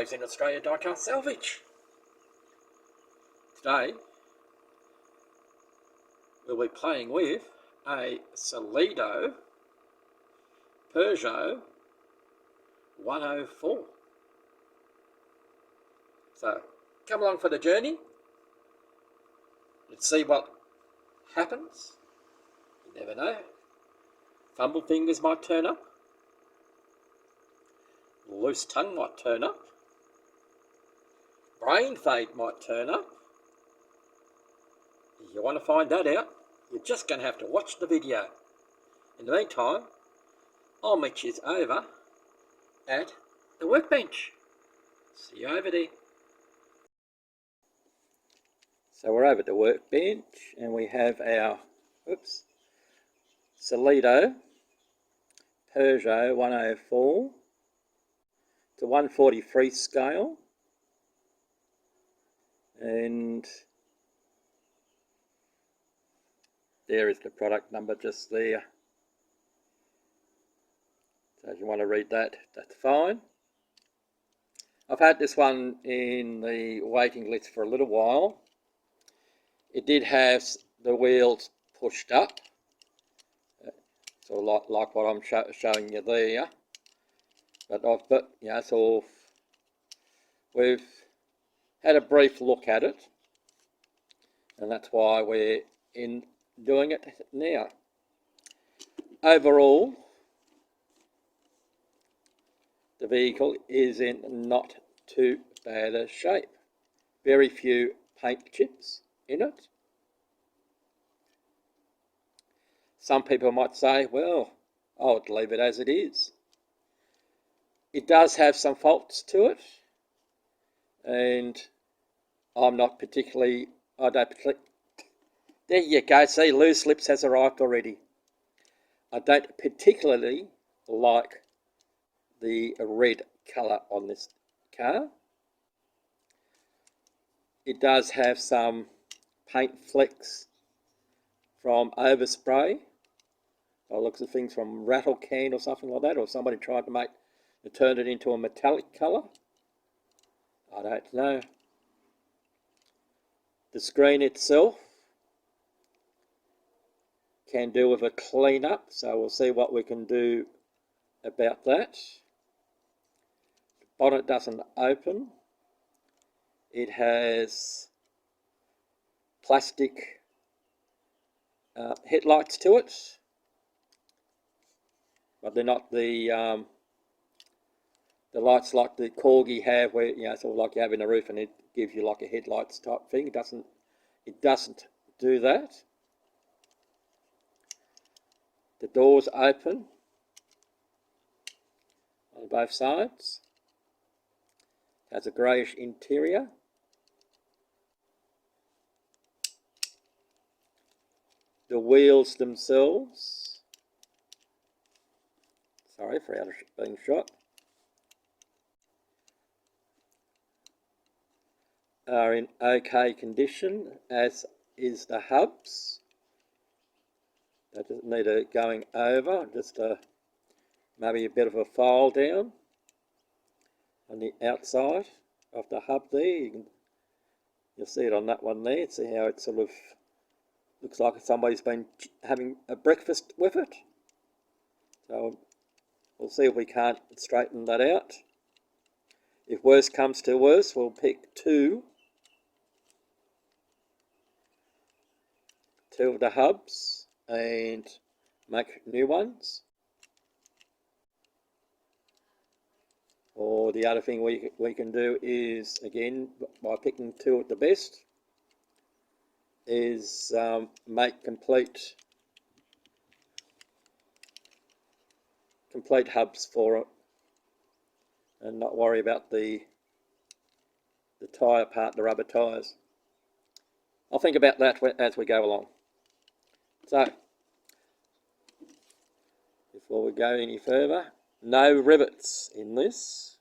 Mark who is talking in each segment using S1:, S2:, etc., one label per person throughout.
S1: Always in Australia Diecast Salvage. Today we'll be playing with a Solido Peugot 104. So come along for the journey. Let's see what happens. You never know. Fumble fingers might turn up. Loose tongue might turn up. Brain fade might turn up. If you want to find that out, you're just going to have to watch the video. In the meantime, I'll meet you over at the workbench. See you over there. So we're over at the workbench and we have our Solido Peugot 104 to 143 scale, and there is the product number just there. So if you want to read that, that's fine. I've had this one in the waiting list for a little while. It did have the wheels pushed up, sort of like what I'm showing you there. But so we've had a brief look at it, and that's why we're doing it now. Overall, the vehicle is in not too bad a shape. Very few paint chips in it. Some people might say, well, I would leave it as it is. It does have some faults to it, and I'm not particularly, there you go, see, Loose Lips has arrived already. I don't particularly like the red colour on this car. It does have some paint flecks from overspray. By the looks of things, from rattle can or something like that, or somebody tried to turn it into a metallic colour. I don't know. The screen itself can do with a clean up, so we'll see what we can do about that. The bonnet doesn't open. It has plastic headlights to it, but they're not the lights like the Corgi have, where sort of like you have in the roof, and it gives you like a headlights type thing. It doesn't do that. The doors open on both sides. It has a greyish interior. The wheels themselves, sorry for out of being shot, are in okay condition, as is the hubs. They just need a going over, just maybe a bit of a file down on the outside of the hub there. You'll see it on that one there. See how it sort of looks like somebody's been having a breakfast with it. So we'll see if we can't straighten that out. If worse comes to worse, we'll pick two of the hubs and make new ones. Or the other thing we can do is, again, by picking two at the best, is make complete hubs for it, and not worry about the tyre part, the rubber tyres. I'll think about that as we go along. So, before we go any further, no rivets in this.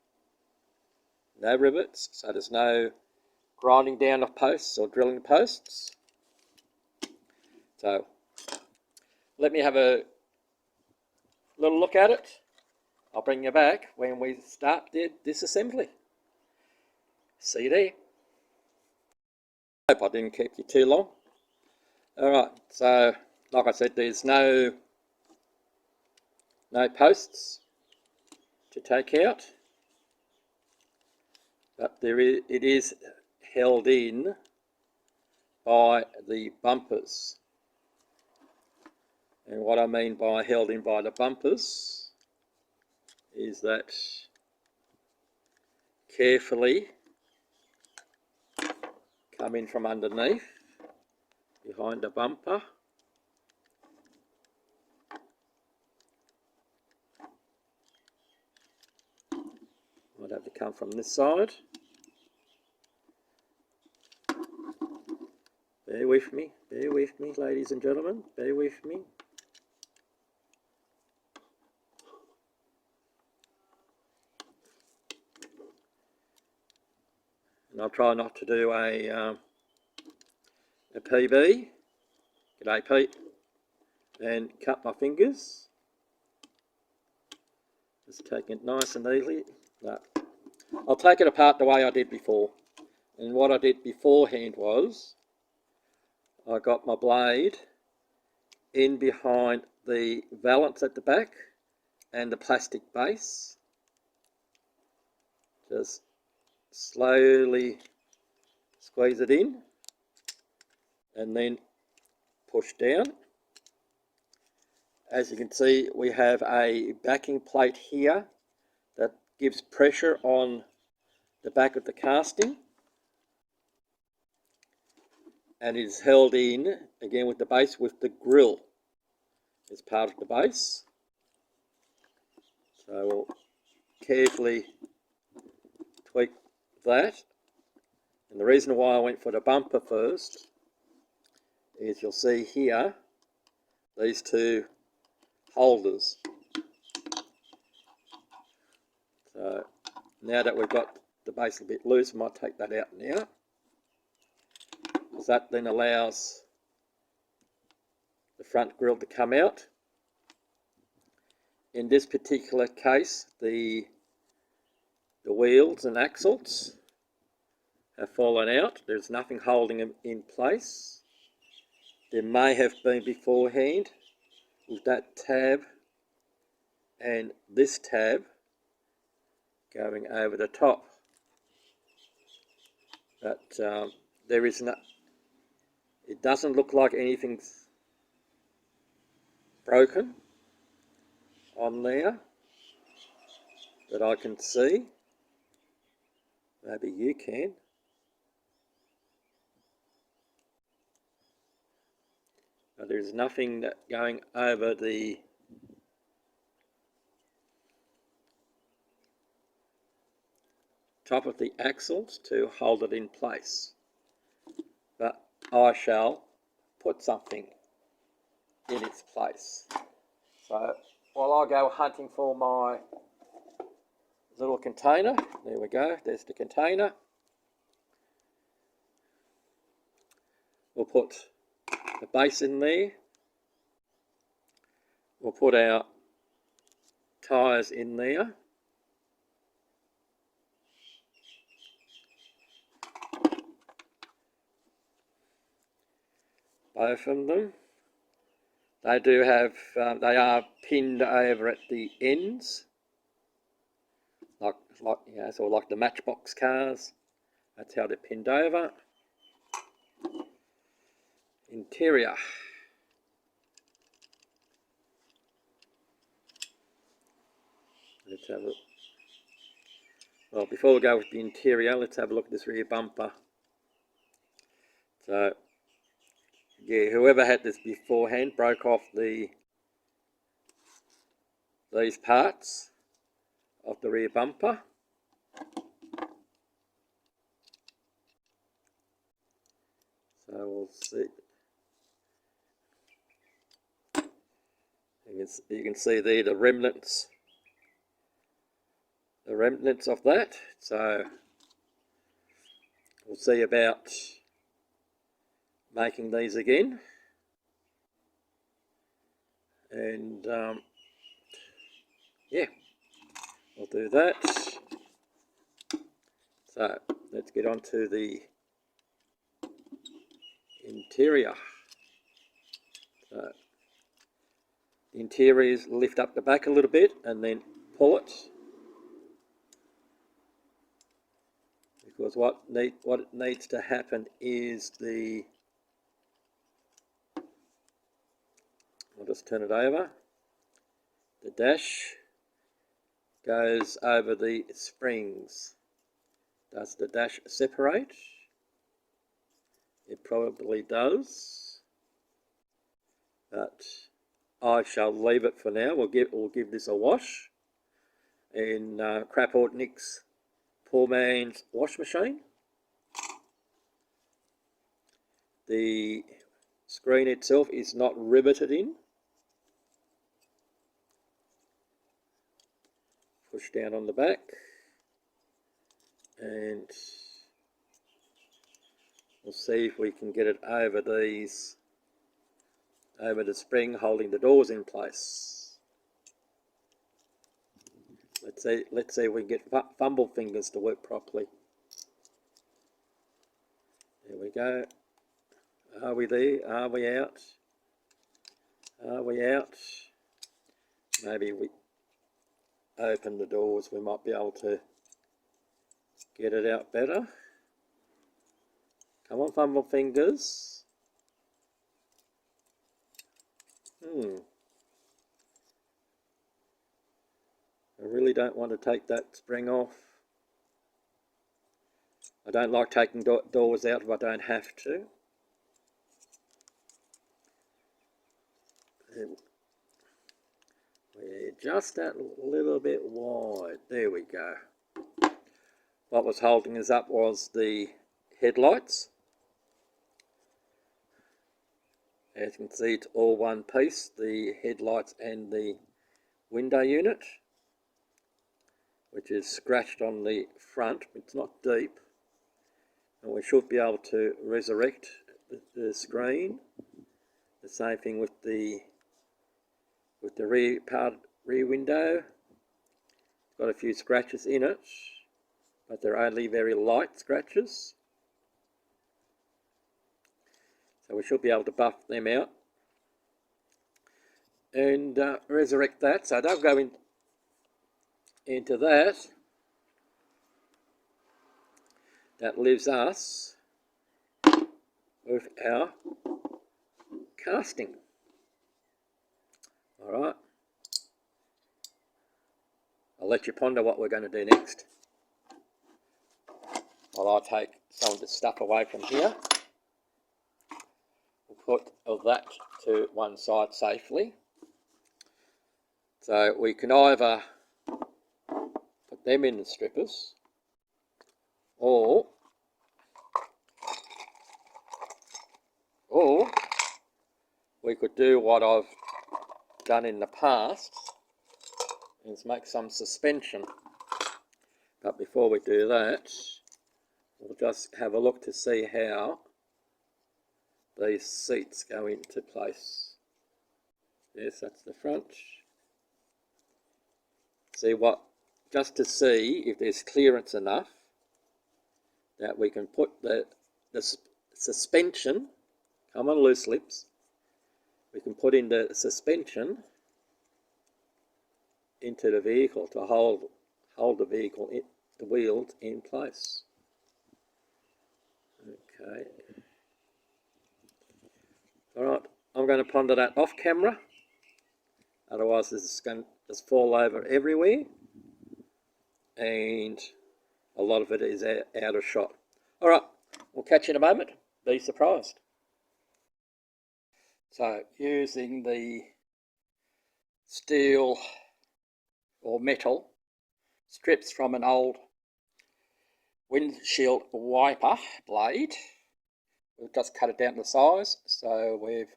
S1: No rivets, so there's no grinding down of posts or drilling posts. So, let me have a little look at it. I'll bring you back when we start the disassembly. See you there. Hope I didn't keep you too long. Alright, so like I said, there's no posts to take out, but it is held in by the bumpers. And what I mean by held in by the bumpers is that carefully come in from underneath, behind the bumper, might have to come from this side. Bear with me, ladies and gentlemen, bear with me. And I'll try not to do a PB, g'day Pete, and cut my fingers. Just taking it nice and easily. No. I'll take it apart the way I did before. And what I did beforehand was, I got my blade in behind the valance at the back and the plastic base. Just slowly squeeze it in and then push down. As you can see, we have a backing plate here that gives pressure on the back of the casting, and it is held in again with the base, with the grill as part of the base. So we'll carefully tweak that. And the reason why I went for the bumper first is you'll see here these two holders. So now that we've got the base a bit loose, I might take that out now, because that then allows the front grille to come out. In this particular case, the wheels and axles have fallen out. There's nothing holding them in place. There may have been beforehand with that tab and this tab going over the top, but there is no, it doesn't look like anything's broken on there that I can see. Maybe you can. But there's nothing that going over the top of the axles to hold it in place. But I shall put something in its place. So while I go hunting for my little container, there we go, there's the container. We'll put the base in there. We'll put our tyres in there. Both of them. They do have, they are pinned over at the ends, like you know, sort of like the Matchbox cars. That's how they're pinned over. Interior. Let's have a look. Well, before we go with the interior, let's have a look at this rear bumper. So, yeah, whoever had this beforehand broke off these parts of the rear bumper. So we'll see. You can see there the remnants of that. So we'll see about making these again, and yeah, we'll do that. So let's get on to the interior. So the interior is lift up the back a little bit and then pull it, because what needs to happen is I'll just turn it over. The dash goes over the springs. Does the dash separate? It probably does, but I shall leave it for now. We'll give this a wash in Craport Nick's Poor Man's wash machine. The screen itself is not riveted in. Push down on the back and we'll see if we can get it over the spring holding the doors in place. Let's see if we can get fumble fingers to work properly. There we go. Are we there? Are we out? Are we out? Maybe we open the doors, we might be able to get it out better. Come on, fumble fingers. I really don't want to take that spring off. I don't like taking doors out if I don't have to. We're just that little bit wide. There we go. What was holding us up was the headlights. As you can see, it's all one piece, the headlights and the window unit, which is scratched on the front. It's not deep, and we should be able to resurrect the screen. The same thing with the rear window. It's got a few scratches in it, but they're only very light scratches. So we should be able to buff them out and resurrect that. So they'll go into that. That leaves us with our casting. All right. I'll let you ponder what we're going to do next. While I take some of the stuff away from here. We'll put that to one side safely. So we can either put them in the strippers, or we could do what I've done in the past, is make some suspension. But before we do that, we'll just have a look to see how these seats go into place. Yes, that's the front. Just to see if there's clearance enough that we can put the suspension, come on loose lips, we can put in the suspension into the vehicle to hold the vehicle, the wheels in place. Okay. Alright, I'm going to ponder that off camera, otherwise this is going to just fall over everywhere and a lot of it is out of shot. Alright, we'll catch you in a moment, be surprised. So using the steel or metal strips from an old windshield wiper blade, we've just cut it down to size, so we've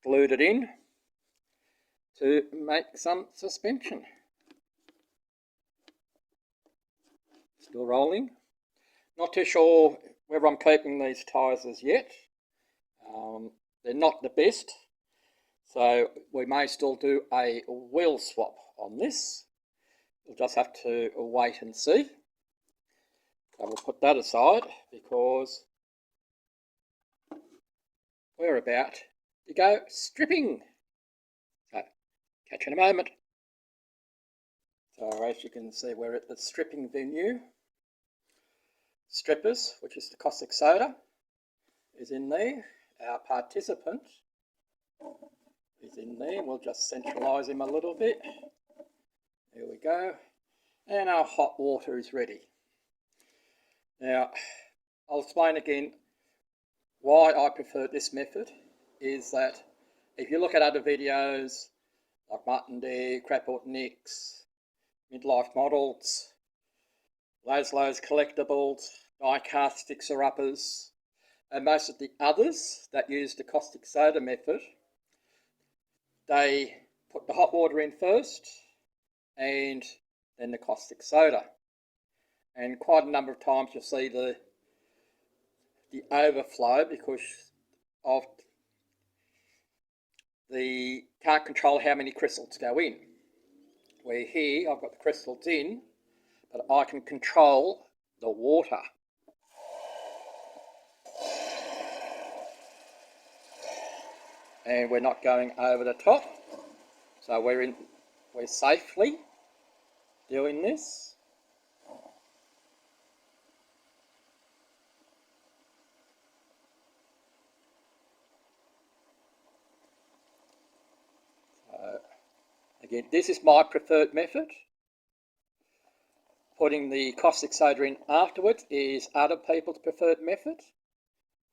S1: glued it in to make some suspension. Still rolling. Not too sure whether I'm keeping these tyres as yet. They're not the best, so we may still do a wheel swap on this. We'll just have to wait and see. So we'll put that aside because we're about to go stripping. So, catch you in a moment. So as you can see, we're at the stripping venue. Strippers, which is the caustic soda, is in there. Our participant is in there. We'll just centralise him a little bit. There we go. And our hot water is ready. Now, I'll explain again why I prefer this method. Is that if you look at other videos like Martin D, Craport Nicks, Midlife Models, Laszlo's Collectibles, die-cast fixer-uppers, and most of the others that use the caustic soda method, they put the hot water in first and then the caustic soda. And quite a number of times you'll see the overflow because of the can't control how many crystals go in. Where here I've got the crystals in, but I can control the water. And we're not going over the top, so we're safely doing this. So again, this is my preferred method. Putting the caustic soda in afterwards is other people's preferred method.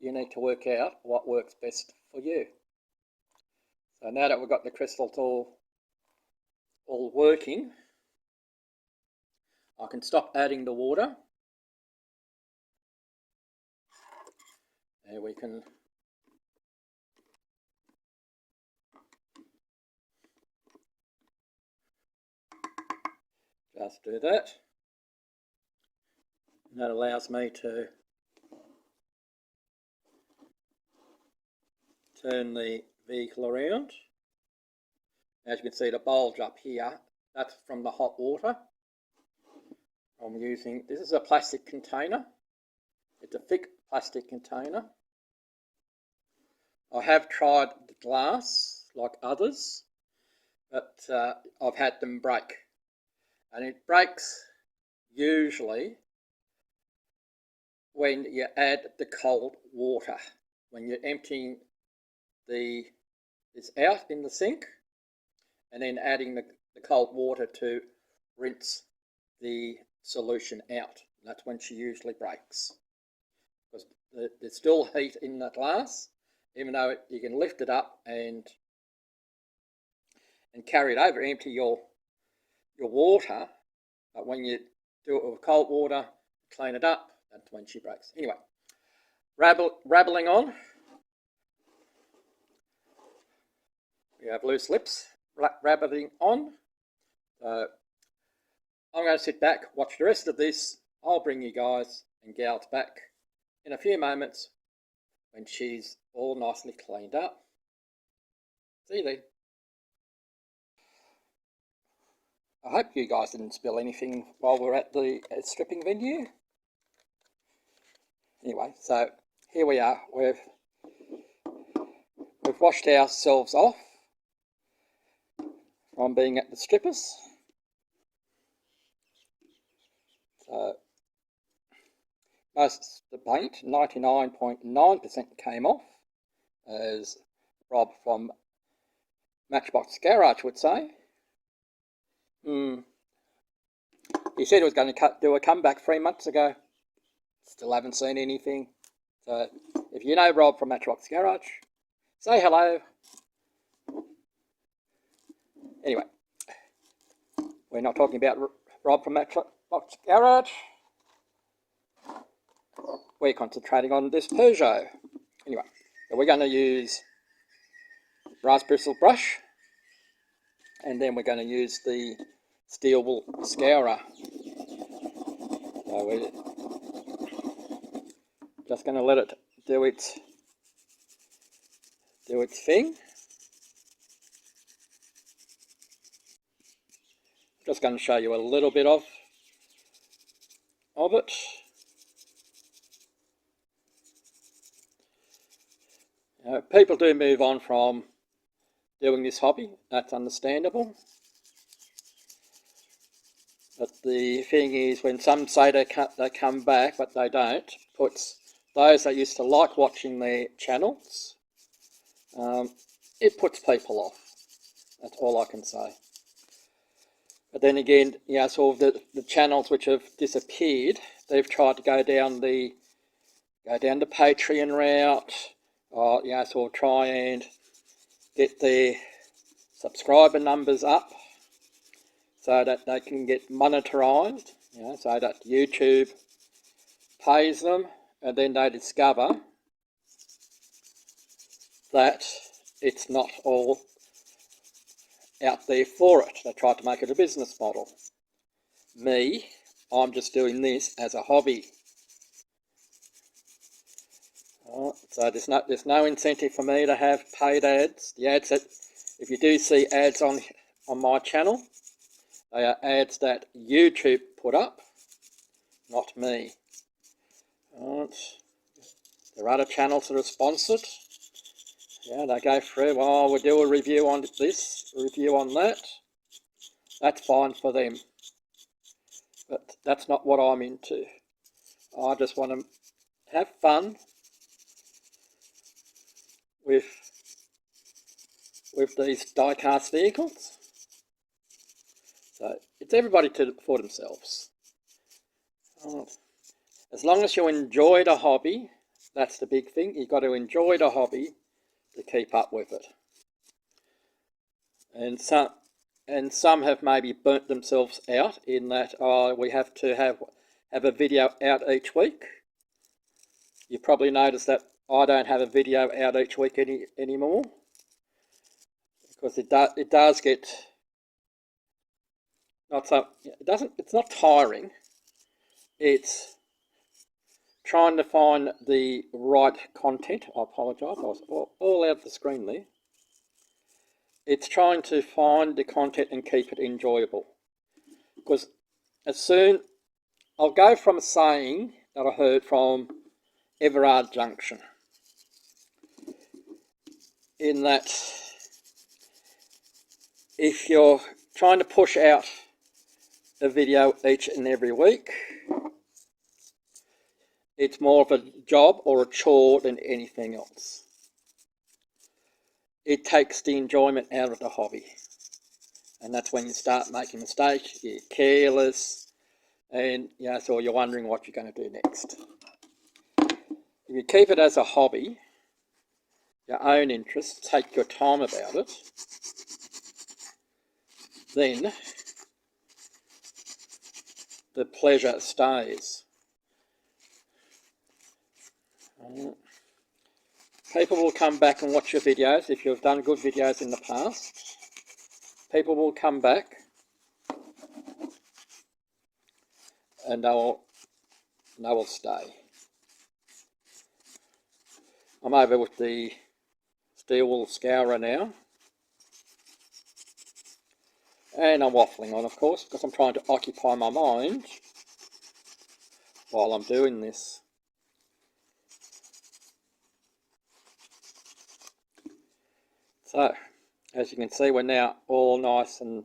S1: You need to work out what works best for you. So now that we've got the crystals all working, I can stop adding the water. And we can just do that. And that allows me to turn the vehicle around. As you can see, the bulge up here, that's from the hot water. I'm using, this is a plastic container. It's a thick plastic container. I have tried the glass like others, but I've had them break. And it breaks usually when you add the cold water. When you're emptying this out in the sink and then adding the cold water to rinse the solution out. That's when she usually breaks. Because there's still heat in the glass, even though you can lift it up and carry it over, empty your water, but when you do it with cold water, clean it up, that's when she breaks. Anyway, rabbling on. We have loose lips, rabbiting on. So I'm going to sit back, watch the rest of this. I'll bring you guys and gals back in a few moments when she's all nicely cleaned up. See you then. I hope you guys didn't spill anything while we're at the stripping venue. Anyway, so here we are. We've washed ourselves off from being at the strippers. So most of the paint, 99.9% came off, as Rob from Matchbox Garage would say. He said he was going to do a comeback 3 months ago. Still haven't seen anything. So if you know Rob from Matchbox Garage, say hello. Anyway, we're not talking about Rob from Matchbox Garage. We're concentrating on this Peugeot. Anyway, so we're going to use brass bristle brush, and then we're going to use the steel wool scourer. So we're just going to let it do its thing. Just going to show you a little bit of it. People do move on from doing this hobby, that's understandable. But the thing is, when some say they come back, but they don't, puts those that used to like watching their channels, it puts people off. That's all I can say. But then again, sort of the channels which have disappeared, they've tried to go down the Patreon route, or sort of try and get their subscriber numbers up so that they can get monetized, so that YouTube pays them, and then they discover that it's not all out there for it. They try to make it a business model. Me, I'm just doing this as a hobby. So there's no incentive for me to have paid ads. The ads that, if you do see ads on my channel, they are ads that YouTube put up, not me. There are other channels that are sponsored. They go through, we'll do a review on this, review on that. That's fine for them. But that's not what I'm into. I just want to have fun with these die-cast vehicles. So it's everybody for themselves. As long as you enjoy the hobby, that's the big thing. You've got to enjoy the hobby to keep up with it. And some have maybe burnt themselves out in that we have to have a video out each week. You probably noticed that I don't have a video out each week anymore, because it does get it's not tiring. It's trying to find the right content. I apologise, I was all out of the screen there. It's trying to find the content and keep it enjoyable. Because I'll go from a saying that I heard from Everard Junction, in that if you're trying to push out a video each and every week, it's more of a job or a chore than anything else. It takes the enjoyment out of the hobby. And that's when you start making mistakes, you're careless, and so you're wondering what you're going to do next. If you keep it as a hobby, your own interest, take your time about it, then the pleasure stays. People will come back and watch your videos if you've done good videos in the past. People will come back and they will stay. I'm over with the steel wool scourer now, and I'm waffling on, of course, because I'm trying to occupy my mind while I'm doing this. So, as you can see, we're now all nice and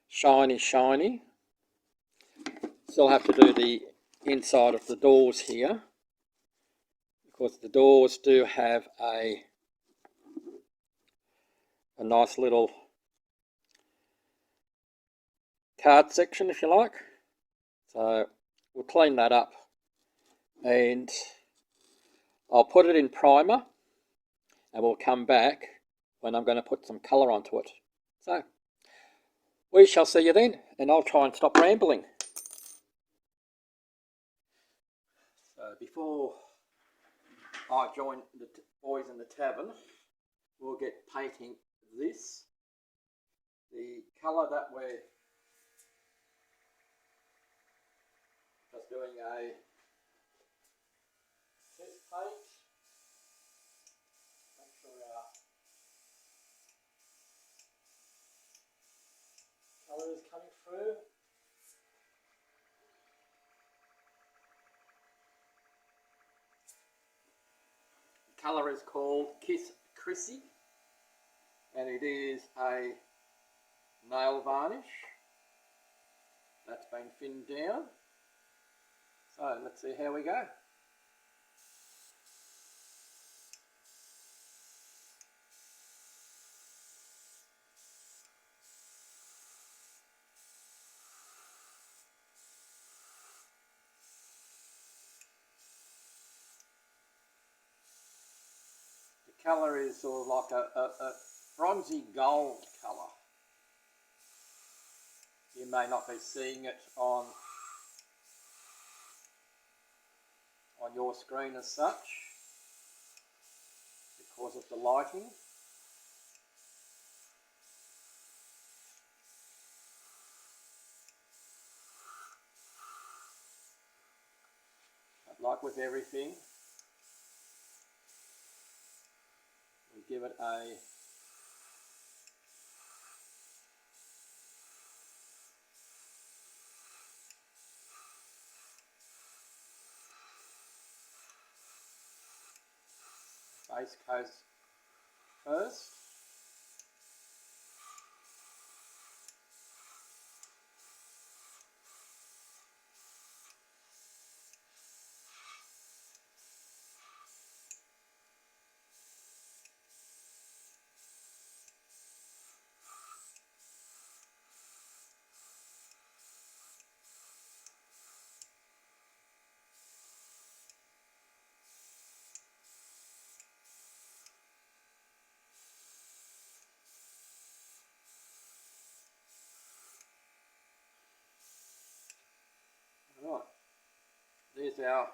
S1: shiny. Still have to do the inside of the doors here, because the doors do have a nice little card section, if you like. So we'll clean that up, and I'll put it in primer, and we'll come back when I'm going to put some colour onto it. So we shall see you then, and I'll try and stop rambling. So before I join the boys in the tavern, we'll get painting this. The colour that we're just doing a test paint. Make sure our colour is coming through. colour is called Kiss Chrissy, and it is a nail varnish that's been thinned down. So let's see how we go. The colour is sort of like a bronzy gold colour. You may not be seeing it on your screen as such because of the lighting. But like with everything, we give it a base coat first. Right, there's our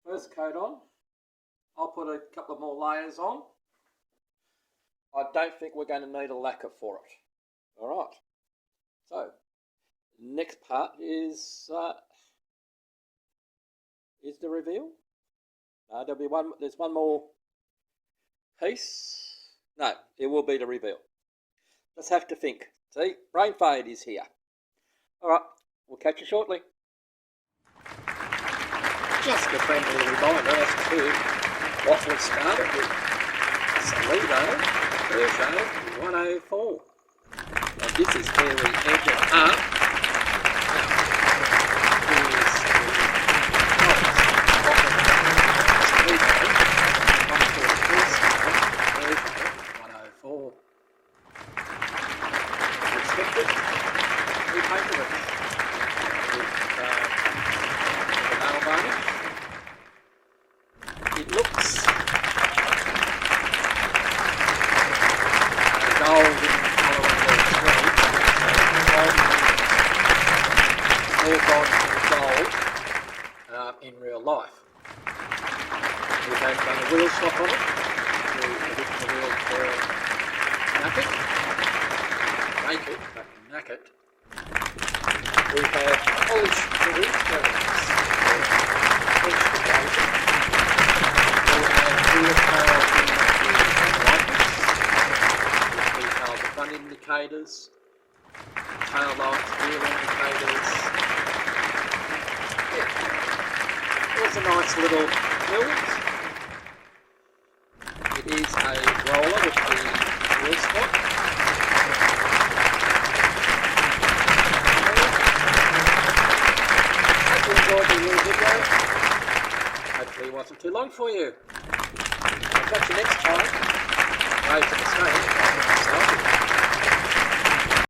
S1: first coat on. I'll put a couple of more layers on. I don't think we're going to need a lacquer for it. Alright, so next part is the reveal. No, there's one more piece. No, it will be the reveal. Just have to think. See, brain fade is here. Alright, we'll catch you shortly. Just a friendly reminder as to what we started with. Solido Peugot 104. And this is where we ended up. It looks gold in colour gold in real life. We have done a wheel swap on it. The wheel naked, but naked. We have polished the wheels. Indicators, tail lights, wheel indicators. Yeah, there's a nice little build. It is a roller with the wheel spot. Hope you enjoyed the little video. Hopefully it wasn't too long for you. I'll catch you next time. Wave to the stage.